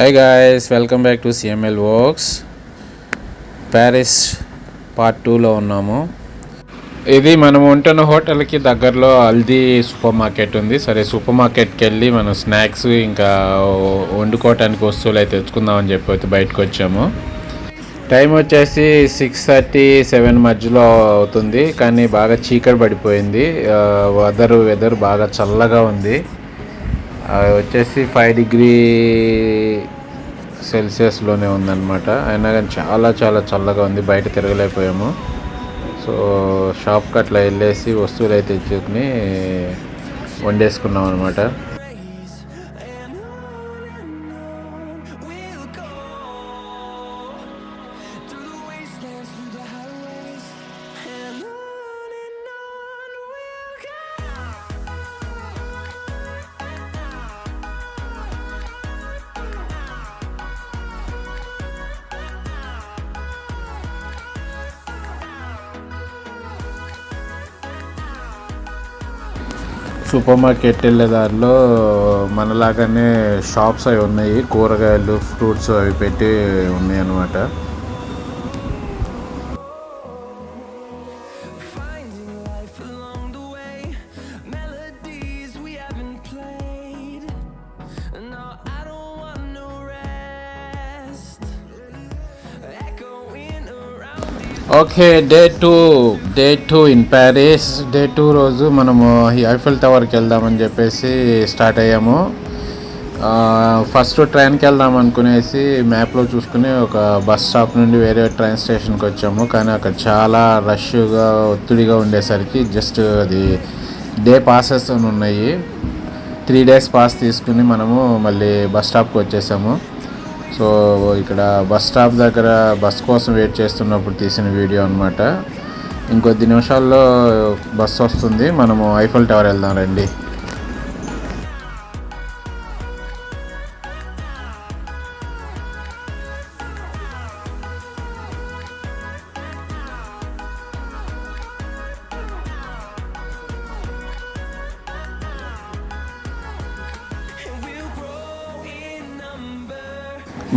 Hi guys, welcome back to CML works. Paris part 2లో ఉన్నాము. ఇది మనం ఉంటున్న హోటల్కి దగ్గరలో అల్దీ సూపర్ మార్కెట్ ఉంది. సరే, సూపర్ మార్కెట్కి వెళ్ళి మనం స్నాక్స్ ఇంకా వండుకోవటానికి వస్తువులు అయితే తెచ్చుకుందామని చెప్పి బయటకు వచ్చాము. టైం వచ్చేసి 6:30, 7 మధ్యలో అవుతుంది. కానీ బాగా చీకటి పడిపోయింది. వెదర్ బాగా చల్లగా ఉంది. వచ్చేసి 5 డిగ్రీ సెల్సియస్లోనే ఉందన్నమాట. అయినా కానీ చాలా చాలా చల్లగా ఉంది. బయట తిరగలేకపోయాము. సో షాప్కి అట్లా వెళ్ళేసి వస్తువులు అయితే తెచ్చుకుని వండేసుకున్నాం అనమాట. సూపర్ మార్కెట్ వెళ్ళే దారిలో మనలాగానే షాప్స్ అవి ఉన్నాయి. కూరగాయలు, ఫ్రూట్స్ అవి పెట్టి ఉన్నాయి అన్నమాట. Okay, day two in Paris. Day 2 రోజు మనము ఐఫిల్ టవర్కి వెళ్దామని చెప్పేసి స్టార్ట్ అయ్యాము. ఫస్ట్ ట్రైన్కి వెళ్దాం అనుకునేసి మ్యాప్లో చూసుకుని ఒక బస్ స్టాప్ నుండి వేరే ట్రైన్ స్టేషన్కి వచ్చాము. కానీ అక్కడ చాలా రష్గా, ఒత్తిడిగా ఉండేసరికి జస్ట్ అది డే పాసెస్ అని ఉన్నాయి. 3 days పాస్ తీసుకుని మనము మళ్ళీ బస్ స్టాప్కి వచ్చేసాము. సో ఇక్కడ బస్ స్టాప్ దగ్గర బస్ కోసం వెయిట్ చేస్తున్నప్పుడు తీసిన వీడియో అనమాట. ఇంకొద్ది నిమిషాల్లో బస్సు వస్తుంది. మనము ఐఫిల్ టవర్ వెళ్దాం రండి.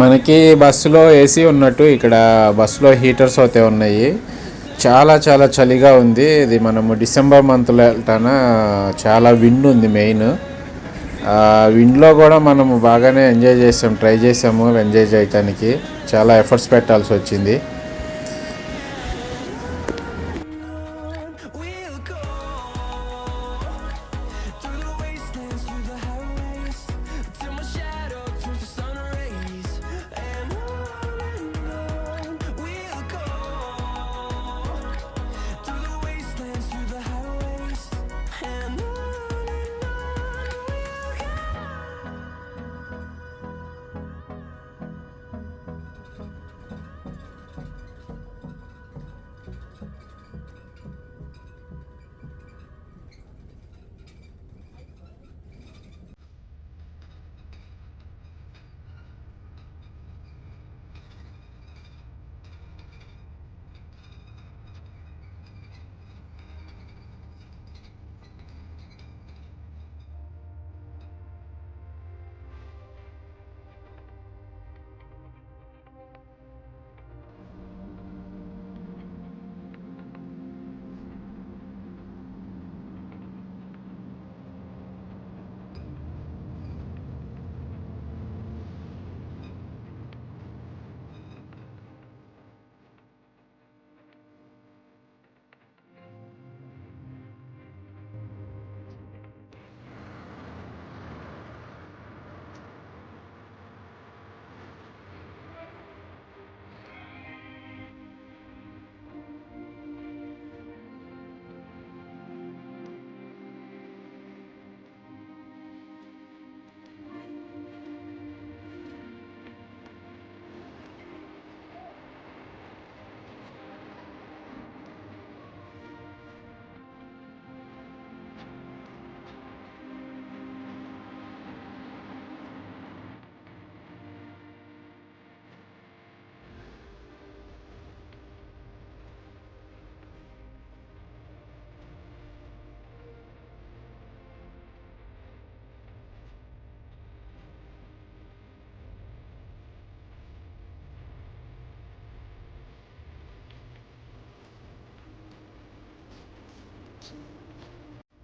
మనకి బస్సులో ఏసీ ఉన్నట్టు ఇక్కడ బస్సులో హీటర్స్ అయితే ఉన్నాయి. చాలా చాలా చలిగా ఉంది. ఇది మనము డిసెంబర్ మంత్లో వెళ్తాన చాలా విండ్ ఉంది. మెయిన్ విండ్లో కూడా మనము బాగానే ట్రై చేసాము ఎంజాయ్ చేయడానికి. చాలా ఎఫర్ట్స్ పెట్టాల్సి వచ్చింది.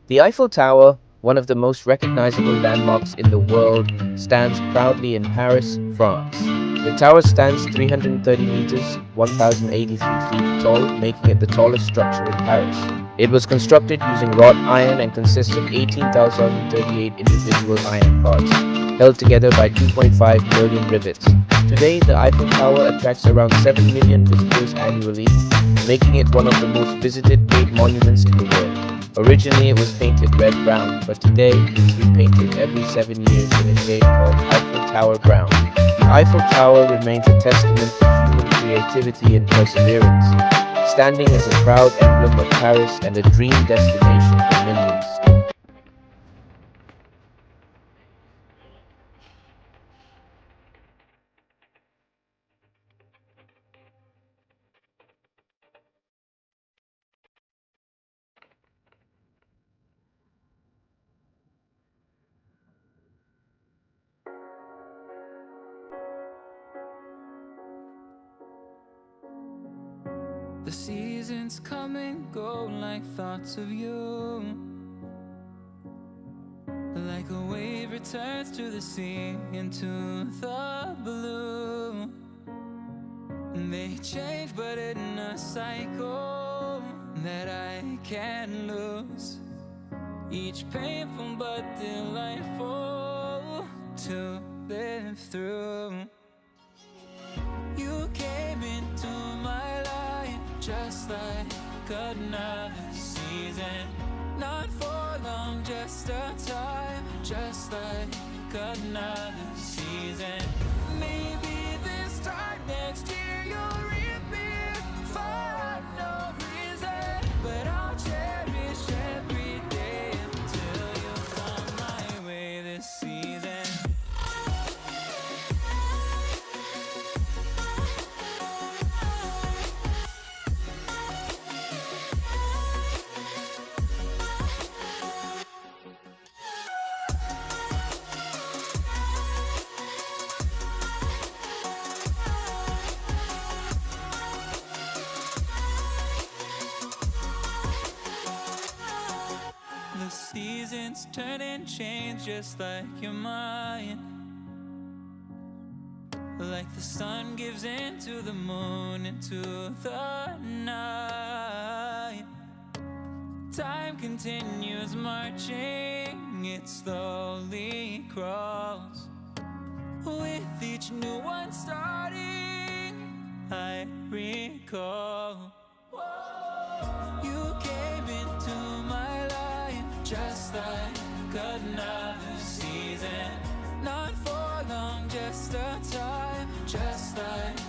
The Eiffel Tower, one of the most recognizable landmarks in the world, stands proudly in Paris, France. The tower stands 330 meters, 1,083 feet tall, making it the tallest structure in Paris. It was constructed using wrought iron and consists of 18,038 individual iron parts, held together by 2.5 million rivets. Today, the Eiffel Tower attracts around 7 million visitors annually, making it one of the most visited great monuments in the world. Originally, it was painted red-brown, but today it's repainted every 7 years in a shade called Eiffel Tower Brown. The Eiffel Tower remains a testament to human creativity and perseverance, standing as a proud emblem of Paris and a dream destination for millions. The seasons come and go like thoughts of you. Like a wave returns to the sea, into the blue. They change but in a cycle that I can't lose. Each painful but delightful to live through. You came into my life just like another season. Not for long, just a time, just like another season. Maybe this time next year you'll reappear for no reason, but I'll cherish every day until you come my way this season. The seasons turn and change just like your mind. Like the sun gives into the moon, into the night. Time continues marching, it slowly crawls. With each new one starting, I recall. You came into my life just like another season. Not for long, just a time, just like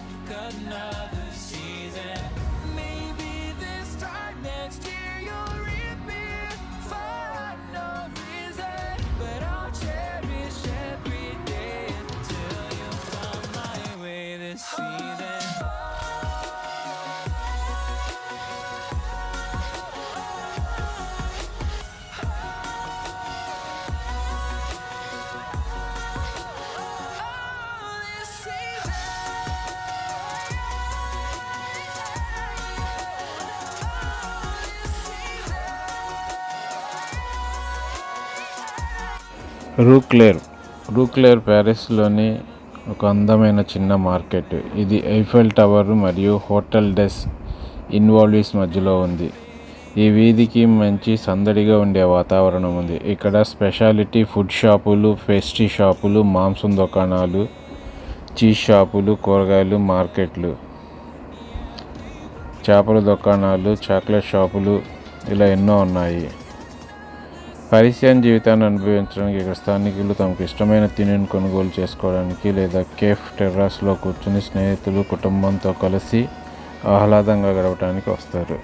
another season. Maybe this time next year you'll reappear for no reason, but I'll cherish every day until you come my way this season. రూక్లేర్ ప్యారిస్లోని ఒక అందమైన చిన్న market. ఇది Eiffel tower మరియు hotel డెస్ involves మధ్యలో ఉంది. ఈ వీధికి మంచి సందడిగా ఉండే వాతావరణం ఉంది. ఇక్కడ స్పెషాలిటీ ఫుడ్ షాపులు, పేస్ట్రీ షాపులు, మాంసం దుకాణాలు, చీజ్ షాపులు, కూరగాయలు మార్కెట్లు, చేపల దుకాణాలు, చాక్లెట్ షాపులు ఇలా ఎన్నో ఉన్నాయి. పారిసియన్ జీవితాన్ని అనుభవించడానికి ఇక్కడ స్థానికులు తమకు ఇష్టమైన తిండిని కొనుగోలు చేసుకోవడానికి లేదా కేఫ్ టెర్రాస్లో కూర్చుని స్నేహితులు, కుటుంబంతో కలిసి ఆహ్లాదంగా గడపడానికి వస్తారు.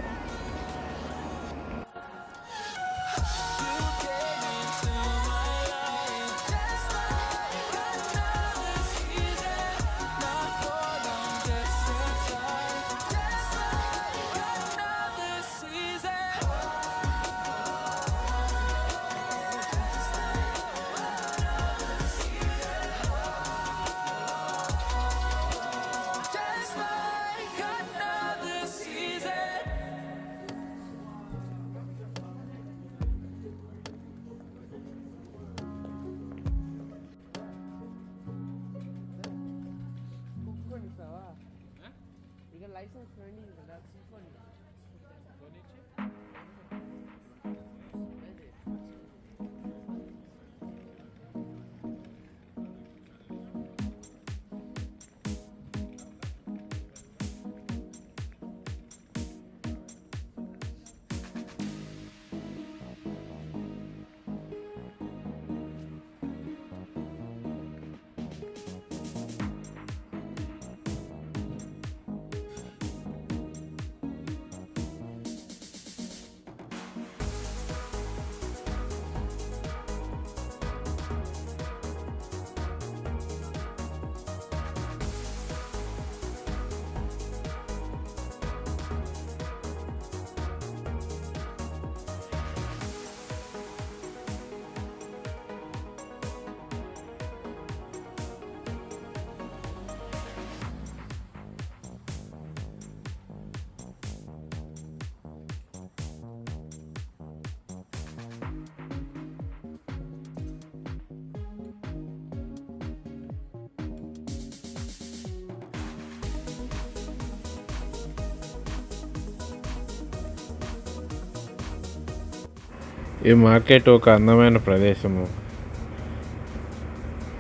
ఈ మార్కెట్ ఒక అందమైన ప్రదేశము.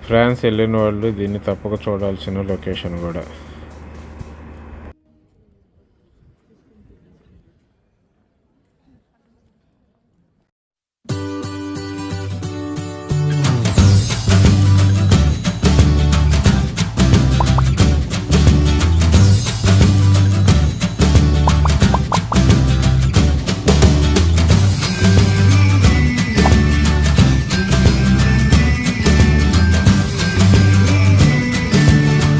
ఫ్రాన్స్ వెళ్ళిన వాళ్ళు దీన్ని తప్పక చూడాల్సిన లొకేషన్ కూడా.